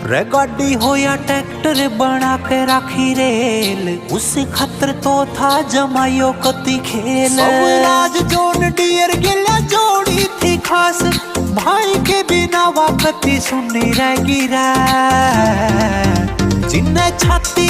रे गाड़ी हो या ट्रैक्टर बना के राखी रेल, उस खतर तो था जमायो कति खेल। राज जोन डियर गिला जोड़ी थी खास, भाई के बिना वाकती सुनी रह गिरा जिन्हें छाती